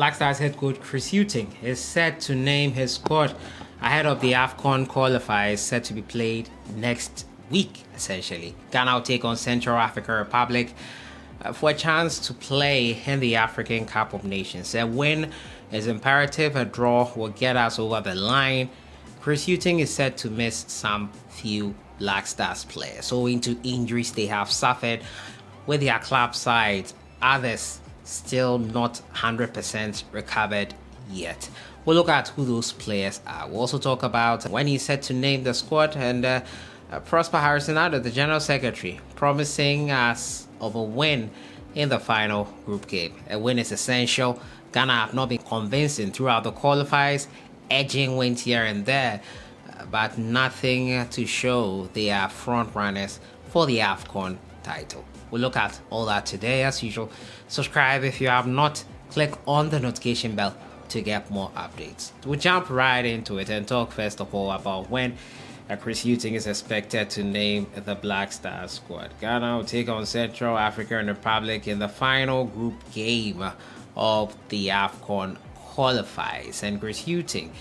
Black Stars head coach Chris Hughton is set to name his squad ahead of the Afcon Qualifier set to be played next week, essentially. Ghana will take on Central African Republic for a chance to play in the African Cup of Nations. A win is imperative. A draw will get us over the line. Chris Hughton is set to miss some few Black Stars players owing to injuries they have suffered with their club sides. Others still not 100% recovered yet. We'll look at who those players are. We'll also talk about when he's set to name the squad, and Prosper Harrison-Ado, the General Secretary, promising us of a win in the final group game. A win is essential. Ghana have not been convincing throughout the qualifiers, edging wins here and there, but nothing to show they are front runners for the Afcon title. We'll look at all that today as usual. Subscribe if you have not. Click on the notification bell to get more updates. We'll jump right into it and talk first of all about when Chris Hughton is expected to name the Black Stars squad. Ghana will take on Central African Republic in the final group game of the Afcon Qualifiers, and Chris Hughton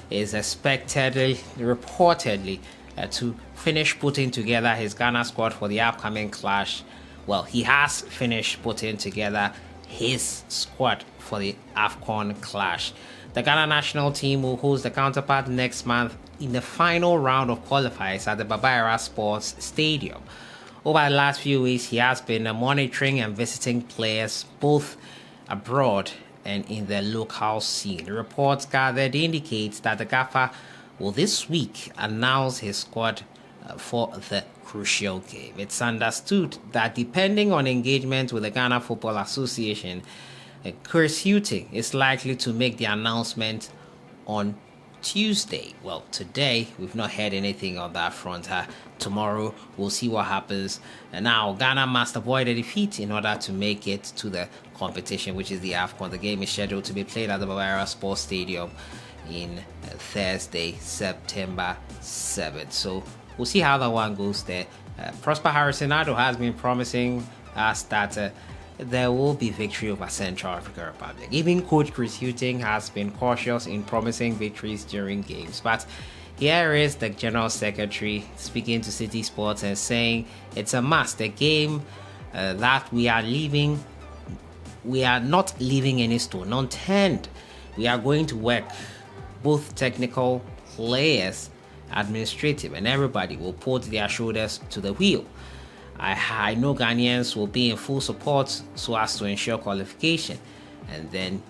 is expected, reportedly, to finish putting together his Ghana squad for the upcoming clash. Well, he has finished putting together his squad for the Afcon clash. The Ghana national team will host the counterpart next month in the final round of qualifiers at the YARA Sports Stadium. Over the last few weeks, he has been monitoring and visiting players both abroad and in the local scene. Reports gathered indicates that the Gaffer will this week announce his squad for the crucial game. It's understood that depending on engagement with the Ghana Football Association, Chris Hughton is likely to make the announcement on Tuesday. Well, today we've not heard anything on that front. Tomorrow we'll see what happens. And now Ghana must avoid a defeat in order to make it to the competition, which is the Afcon. The game is scheduled to be played at the YARA Sports Stadium in Thursday, September 7th. So we'll see how that one goes there. Prosper Harrison-Ado has been promising us that there will be victory over Central African Republic. Even coach Chris Hughton has been cautious in promising victories during games. But here is the General Secretary speaking to City Sports and saying it's a must. A game that we are not leaving any stone unturned. We are going to work, both technical, players, administrative, and everybody will put their shoulders to the wheel. I know Ghanaians will be in full support so as to ensure qualification, and then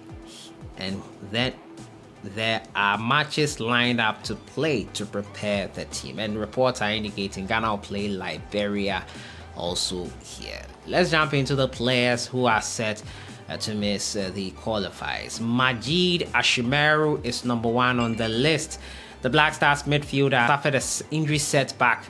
there are matches lined up to play to prepare the team, and reports are indicating Ghana will play Liberia also here. Let's jump into the players who are set to miss the qualifiers. Majid Ashimeru is number one on the list. The Black Stars midfielder suffered an injury setback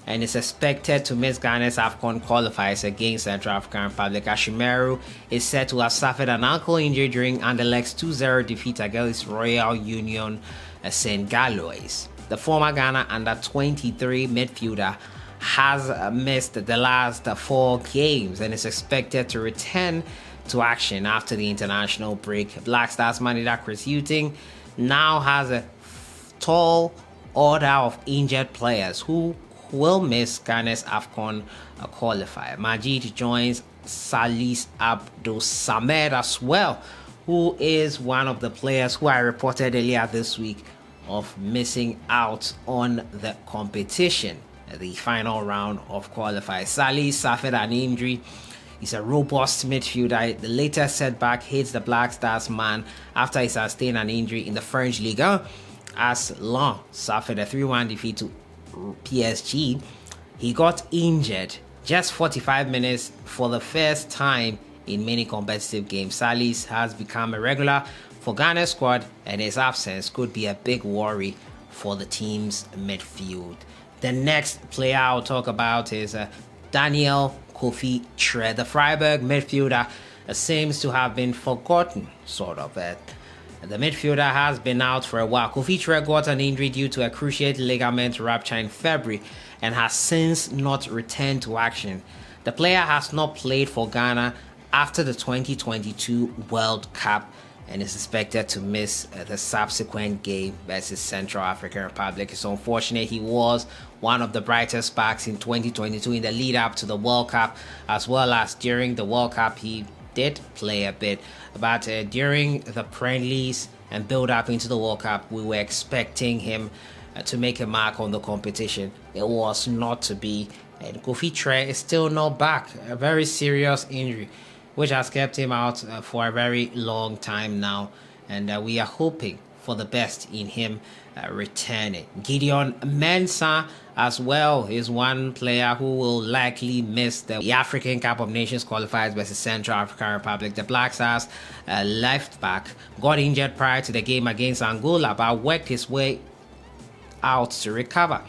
and is expected to miss Ghana's Afcon qualifiers against Central African Republic. Ashimeru is said to have suffered an ankle injury during Anderlecht's 2-0 defeat against Royal Union St. Galois. The former Ghana under-23 midfielder has missed the last 4 games and is expected to return to action after the international break. Black Stars manager Chris Hughton now has a tall order of injured players who will miss Ghana's Afcon qualifier. Majid joins Salis Abdul Samed as well, who is one of the players who I reported earlier this week of missing out on the competition, the final round of qualifiers. Salis suffered an injury. He's a robust midfielder. The latest setback hits the Black Stars man after he sustained an injury in the French Ligue 1 as Lens suffered a 3-1 defeat to PSG. He got injured just 45 minutes for the first time in many competitive games. Salis has become a regular for Ghana's squad, and his absence could be a big worry for the team's midfield. The next player I'll talk about is Daniel Kofi Tre. The Freiburg midfielder seems to have been forgotten, sort of. The midfielder has been out for a while. Kofi Tre got an injury due to a cruciate ligament rupture in February and has since not returned to action. The player has not played for Ghana after the 2022 World Cup and is expected to miss the subsequent game versus Central African Republic. It's unfortunate. He was one of the brightest sparks in 2022 in the lead up to the World Cup, as well as during the World Cup. He did play a bit, but during the friendlies and build up into the World Cup, we were expecting him to make a mark on the competition. It was not to be, and Kofi Tre is still not back. A very serious injury, which has kept him out for a very long time now, and we are hoping for the best in him returning. Gideon Mensah as well is one player who will likely miss the African Cup of Nations qualifiers versus Central African Republic. The Black Stars left back got injured prior to the game against Angola, but worked his way out to recover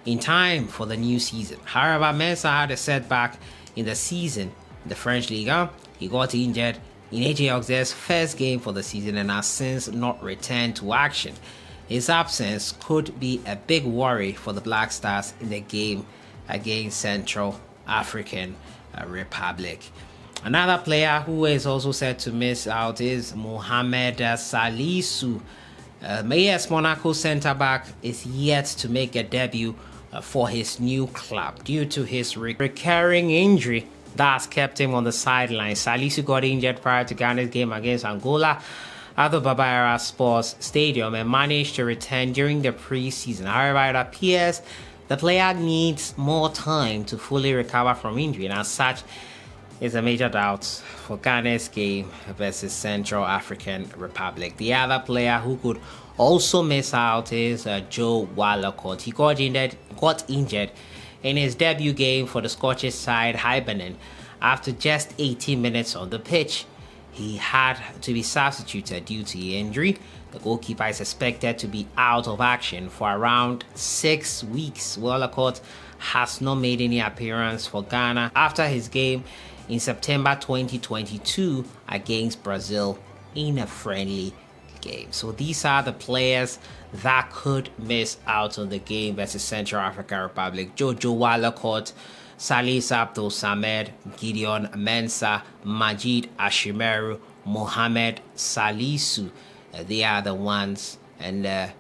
in time for the new season. However, Mensah had a setback in the season in the French Ligue. He got injured in AJ Auxerre's first game for the season and has since not returned to action. His absence could be a big worry for the Black Stars in the game against Central African Republic. Another player who is also set to miss out is Mohamed Salisu. AS Monaco centre-back is yet to make a debut for his new club due to his recurring injury that has kept him on the sideline. Salisu got injured prior to Ghana's game against Angola at the YARA Sports Stadium and managed to return during the preseason. However, it appears the player needs more time to fully recover from injury, and as such, is a major doubt for Ghana's game versus Central African Republic. The other player who could also miss out is Joe Walcott. He got injured in his debut game for the Scottish side Hibernian. After just 18 minutes on the pitch, he had to be substituted due to injury. The goalkeeper is expected to be out of action for around 6 weeks. Walcott has not made any appearance for Ghana after his game in September 2022 against Brazil in a friendly game. So these are the players that could miss out on the game versus Central African Republic. Joe Walcott, Salis Abdul Samed, Gideon Mensah, Majid Ashimeru, Mohamed Salisu. They are the ones, and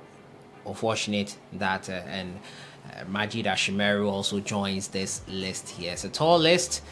unfortunate that Majid Ashimeru also joins this list here. It's a tall list.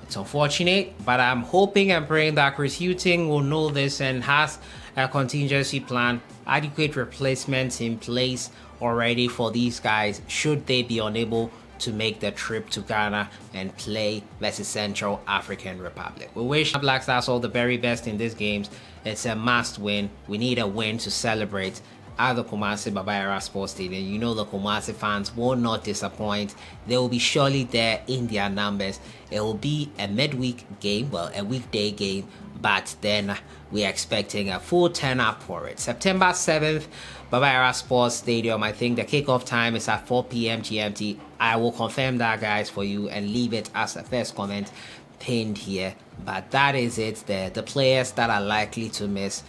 It's unfortunate, but I'm hoping and praying that Chris Hughton will know this and has a contingency plan, adequate replacements in place already for these guys should they be unable to make the trip to Ghana and play versus Central African Republic. We wish Black Stars all the very best in these games. It's a must win. We need a win to celebrate at the Kumasi YARA Sports Stadium. You know the Kumasi fans will not disappoint. They will be surely there in their numbers. It will be a midweek game, well, a weekday game, but then we're expecting a full turn-up for it. September 7th, YARA Sports Stadium. I think the kickoff time is at 4 p.m. GMT. I will confirm that, guys, for you and leave it as a first comment pinned here. But that is it there. The players that are likely to miss.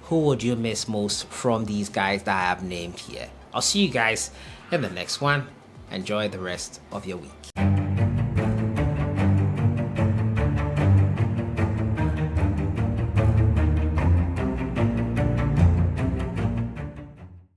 Who would you miss most from these guys that I have named here? I'll see you guys in the next one. Enjoy the rest of your week.